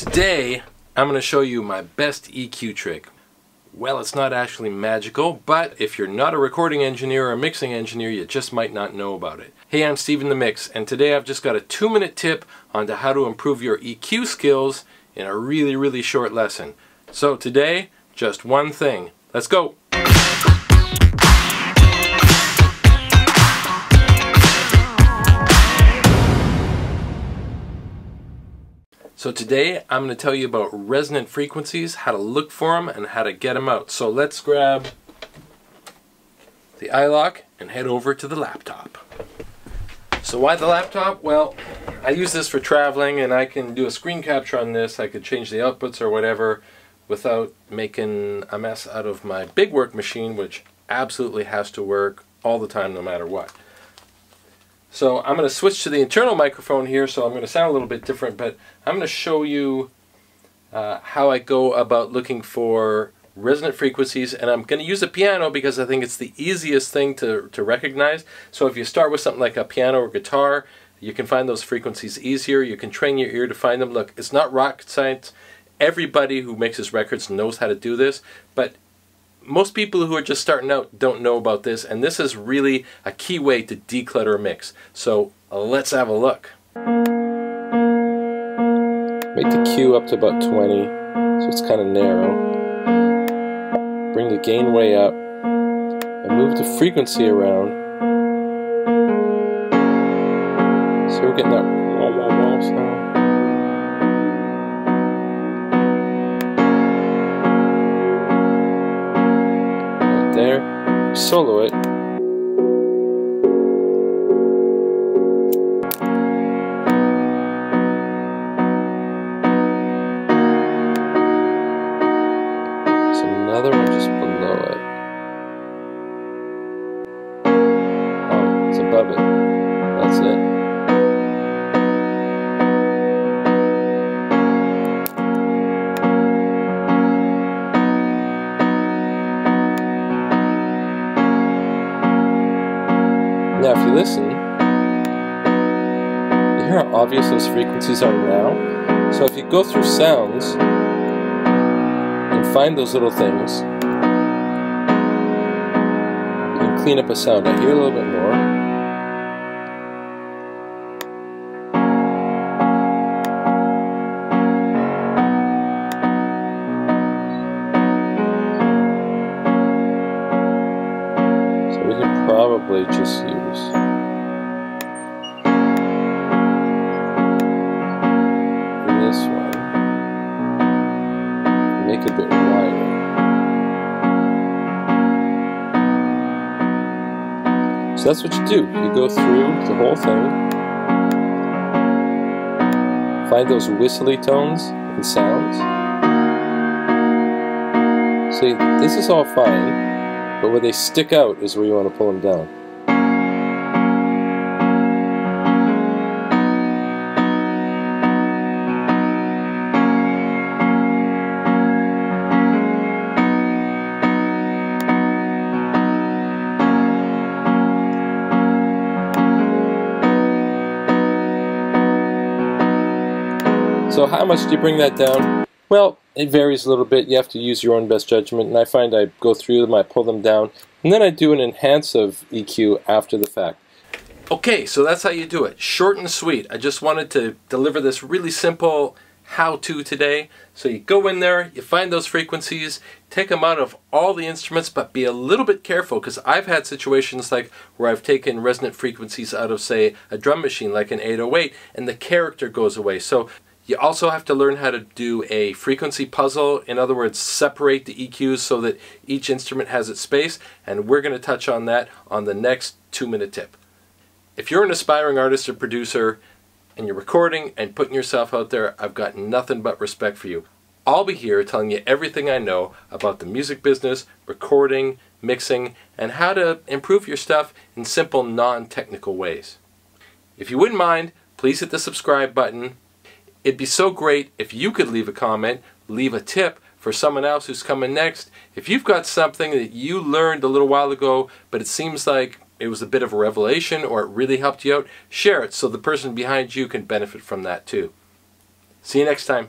Today, I'm going to show you my best EQ trick. Well, it's not actually magical, but if you're not a recording engineer or a mixing engineer, you just might not know about it. Hey, I'm Steve in the Mix, and today I've just got a 2-minute tip on how to improve your EQ skills in a really short lesson. So today, just one thing. Let's go! So today I'm going to tell you about resonant frequencies, how to look for them, and how to get them out. So let's grab the iLok and head over to the laptop. So why the laptop? Well, I use this for traveling and I can do a screen capture on this. I could change the outputs or whatever without making a mess out of my big work machine, which absolutely has to work all the time no matter what. So I'm going to switch to the internal microphone here, so I'm going to sound a little bit different, but I'm going to show you how I go about looking for resonant frequencies, and I'm going to use a piano because I think it's the easiest thing to recognize. So if you start with something like a piano or guitar, you can find those frequencies easier. You can train your ear to find them. Look, it's not rocket science. Everybody who mixes records knows how to do this, but most people who are just starting out don't know about this, and this is really a key way to declutter a mix. So let's have a look. Make the Q up to about 20, so it's kind of narrow. Bring the gain way up, and move the frequency around. So we're getting that wah wah wah sound. There, solo it. There's another one just below it. Oh, it's above it. That's it. Now if you listen, you hear how obvious those frequencies are now? So if you go through sounds and find those little things, you can clean up a sound. I hear a little bit more. We can probably just use this one, make it a bit wider. So that's what you do. You go through the whole thing, find those whistly tones and sounds. See, this is all fine. But where they stick out is where you want to pull them down. So how much do you bring that down? Well, it varies a little bit. You have to use your own best judgment, and I find I go through them, I pull them down, and then I do an enhance of EQ after the fact. Okay, so that's how you do it. Short and sweet. I just wanted to deliver this really simple how-to today. So you go in there, you find those frequencies, take them out of all the instruments, but be a little bit careful, because I've had situations like where I've taken resonant frequencies out of, say, a drum machine like an 808, and the character goes away. So you also have to learn how to do a frequency puzzle. In other words, separate the EQs so that each instrument has its space, and we're going to touch on that on the next 2-minute tip. If you're an aspiring artist or producer and you're recording and putting yourself out there, I've got nothing but respect for you. I'll be here telling you everything I know about the music business, recording, mixing, and how to improve your stuff in simple, non-technical ways. If you wouldn't mind, please hit the subscribe button. It'd be so great if you could leave a comment, leave a tip for someone else who's coming next. If you've got something that you learned a little while ago, but it seems like it was a bit of a revelation or it really helped you out, share it so the person behind you can benefit from that too. See you next time.